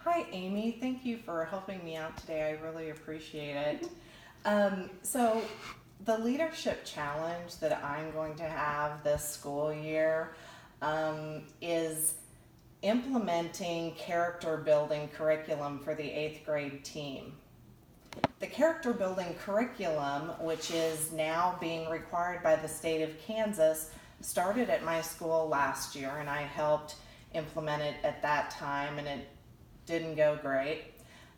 Hi, Amy. Thank you for helping me out today. I really appreciate it. So, the leadership challenge that I'm going to have this school year is implementing character building curriculum for the eighth grade team. The character building curriculum, which is now being required by the state of Kansas, started at my school last year, and I helped implement it at that time, and it didn't go great.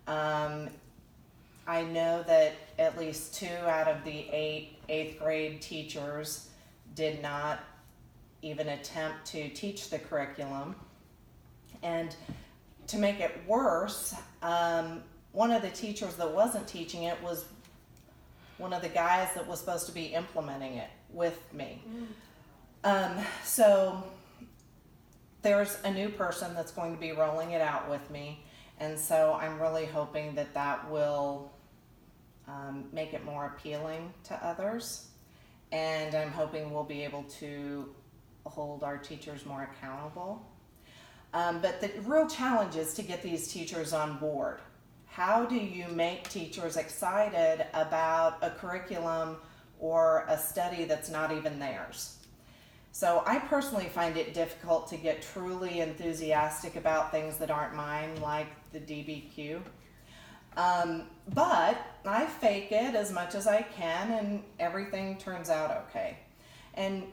I know that at least 2 out of the 8 eighth grade teachers did not even attempt to teach the curriculum. And to make it worse, one of the teachers that wasn't teaching it was one of the guys that was supposed to be implementing it with me. So there's a new person that's going to be rolling it out with me, and so I'm really hoping that that will make it more appealing to others, and I'm hoping we'll be able to hold our teachers more accountable. But the real challenge is to get these teachers on board. How do you make teachers excited about a curriculum or a study that's not even theirs? So I personally find it difficult to get truly enthusiastic about things that aren't mine, like the DBQ. But I fake it as much as I can, and everything turns out okay. And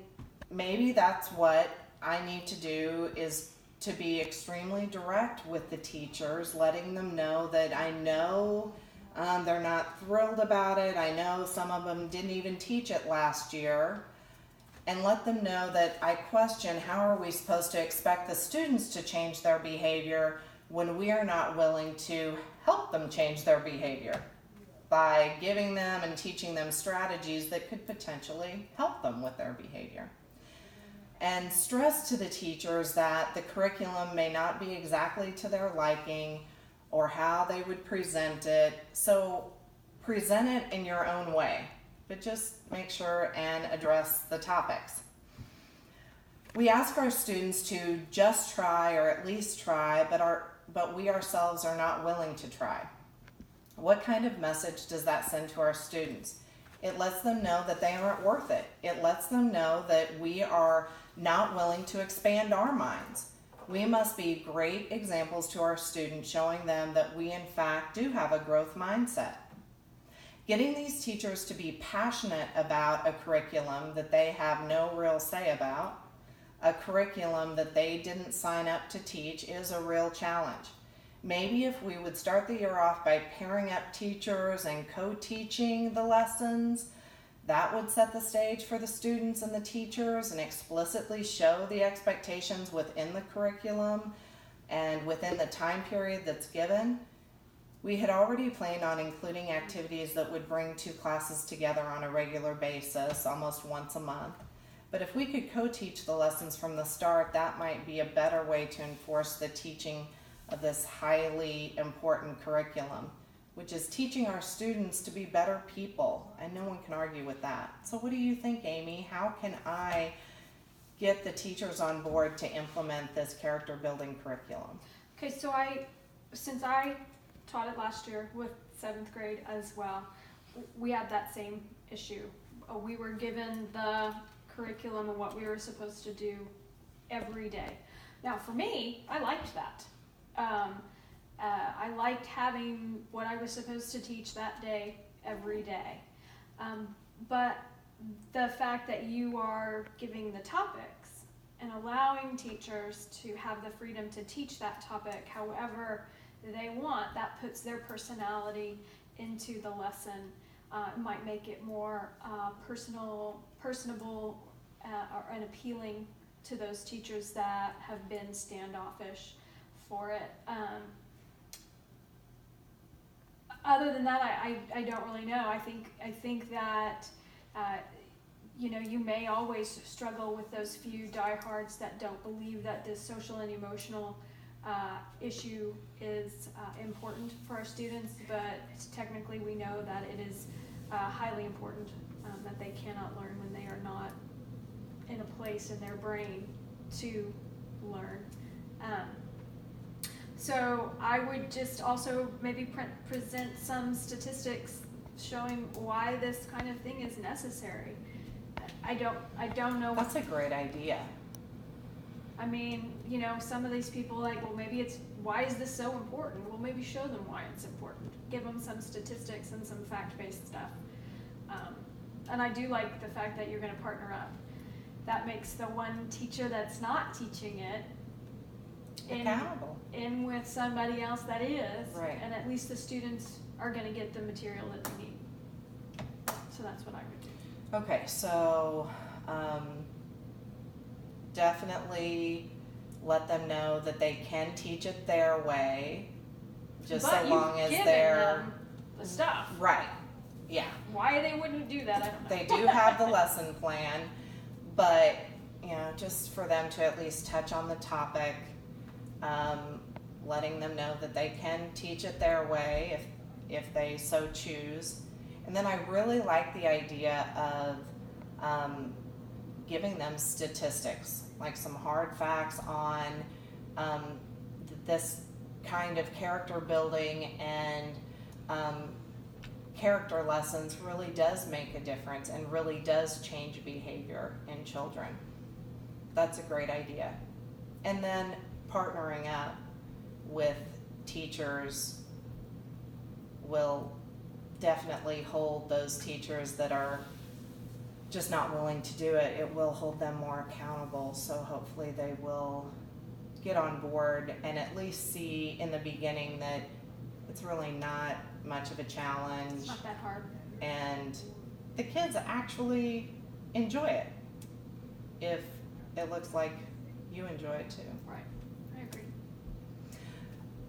maybe that's what I need to do, is to be extremely direct with the teachers, letting them know that I know they're not thrilled about it. I know some of them didn't even teach it last year. And let them know that I question, how are we supposed to expect the students to change their behavior when we are not willing to help them change their behavior by giving them and teaching them strategies that could potentially help them with their behavior. And stress to the teachers that the curriculum may not be exactly to their liking or how they would present it. So present it in your own way, but just make sure and address the topics. We ask our students to just try, or at least try, but we ourselves are not willing to try. What kind of message does that send to our students? It lets them know that they aren't worth it. It lets them know that we are not willing to expand our minds. We must be great examples to our students, showing them that we in fact do have a growth mindset. Getting these teachers to be passionate about a curriculum that they have no real say about, a curriculum that they didn't sign up to teach, is a real challenge. Maybe if we would start the year off by pairing up teachers and co-teaching the lessons, that would set the stage for the students and the teachers and explicitly show the expectations within the curriculum and within the time period that's given. We had already planned on including activities that would bring 2 classes together on a regular basis, almost once a month. But if we could co-teach the lessons from the start, that might be a better way to enforce the teaching of this highly important curriculum, which is teaching our students to be better people, and no one can argue with that. So what do you think, Amy? How can I get the teachers on board to implement this character building curriculum? Okay, so since I taught it last year with 7th grade as well, we had that same issue. We were given the curriculum and what we were supposed to do every day. Now for me, I liked that. I liked having what I was supposed to teach that day every day. But the fact that you are giving the topics and allowing teachers to have the freedom to teach that topic however they want, that puts their personality into the lesson. It might make it more personable and appealing to those teachers that have been standoffish for it. Other than that, I don't really know. I think that you may always struggle with those few diehards that don't believe that this social and emotional issue is important for our students, but technically we know that it is highly important, that they cannot learn when they are not in a place in their brain to learn. So I would just also maybe present some statistics showing why this kind of thing is necessary. I don't know. That's a great idea. I mean, you know, some of these people like, well, maybe it's, why is this so important? Well, maybe show them why it's important. Give them some statistics and some fact-based stuff. And I do like the fact that you're going to partner up. That makes the one teacher that's not teaching it Accountable. in with somebody else that is. Right. And at least the students are going to get the material that they need. So that's what I would do. Okay, so definitely let them know that they can teach it their way, just But so long you've as given they're them the stuff. right. Yeah, Why they wouldn't do that, I don't know. they do have the lesson plan, but you know, just for them to at least touch on the topic, letting them know that they can teach it their way if they so choose. And then I really like the idea of giving them statistics, like some hard facts on this kind of character building and character lessons really does make a difference and really does change behavior in children. That's a great idea. And then partnering up with teachers will definitely hold those teachers that are just not willing to do it. It will hold them more accountable, so hopefully they will get on board and at least see in the beginning that it's really not much of a challenge. It's not that hard. And the kids actually enjoy it if it looks like you enjoy it too. Right. I agree.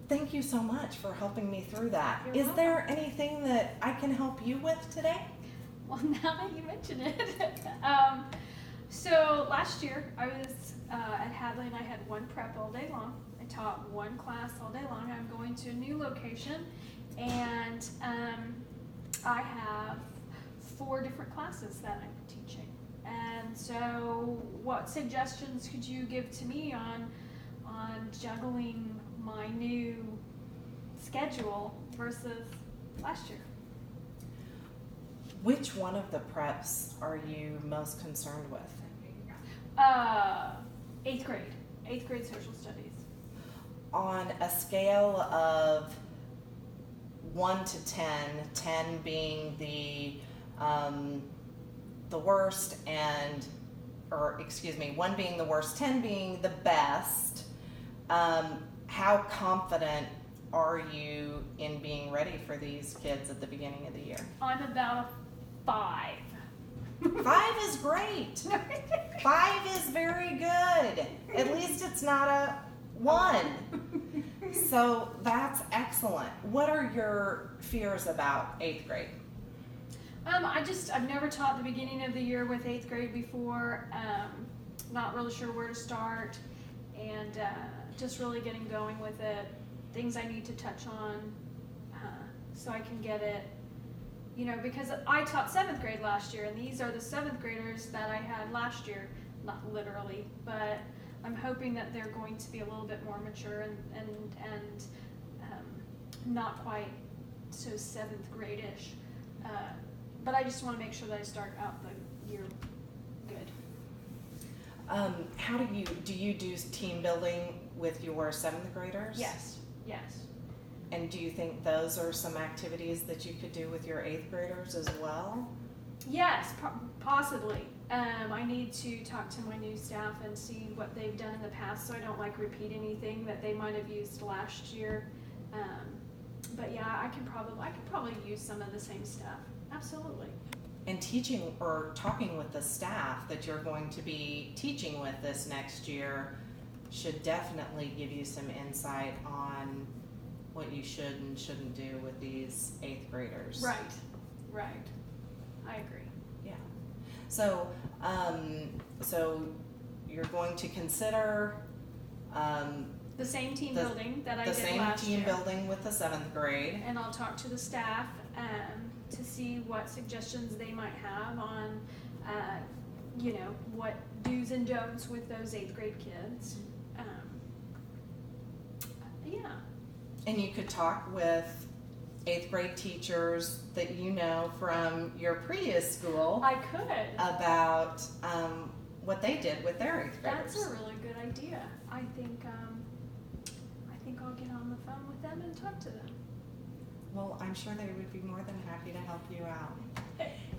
Thank you so much for helping me through that. You're Is welcome. there anything that I can help you with today? Well, now that you mention it, so last year I was at Hadley and I had one prep all day long. I taught one class all day long. I'm going to a new location, and I have 4 different classes that I'm teaching. And so, what suggestions could you give to me on juggling my new schedule versus last year? Which one of the preps are you most concerned with? 8th grade. 8th grade social studies. On a scale of 1 to 10, 10 being the worst and, or excuse me, 1 being the worst, 10 being the best, how confident are you in being ready for these kids at the beginning of the year? I'm about a 5. 5 is great. 5 is very good. At least it's not a 1. So that's excellent. What are your fears about 8th grade? I've never taught the beginning of the year with 8th grade before. Not really sure where to start, and just really getting going with it. Things I need to touch on, so I can get it. You know, because I taught 7th grade last year, and these are the 7th graders that I had last year. Not literally, but I'm hoping that they're going to be a little bit more mature and not quite so 7th grade-ish. But I just want to make sure that I start out the year good. How do you do team building with your 7th graders? Yes. And do you think those are some activities that you could do with your 8th graders as well? Yes, possibly. I need to talk to my new staff and see what they've done in the past, so I don't like repeat anything that they might have used last year. But yeah, I could probably use some of the same stuff. Absolutely. And teaching or talking with the staff that you're going to be teaching with this next year should definitely give you some insight on what you should and shouldn't do with these 8th graders. Right. I agree. Yeah. So, so you're going to consider The same team building that I the did same last year. team building with the 7th grade. And I'll talk to the staff to see what suggestions they might have on, what do's and don'ts with those 8th grade kids. Yeah. And you could talk with 8th grade teachers that you know from your previous school I could. about what they did with their 8th graders. That's a really good idea. I think I'll get on the phone with them and talk to them. Well, I'm sure they would be more than happy to help you out.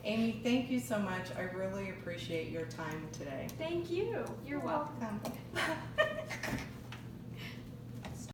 Amy, thank you so much. I really appreciate your time today. Thank you. You're welcome. welcome.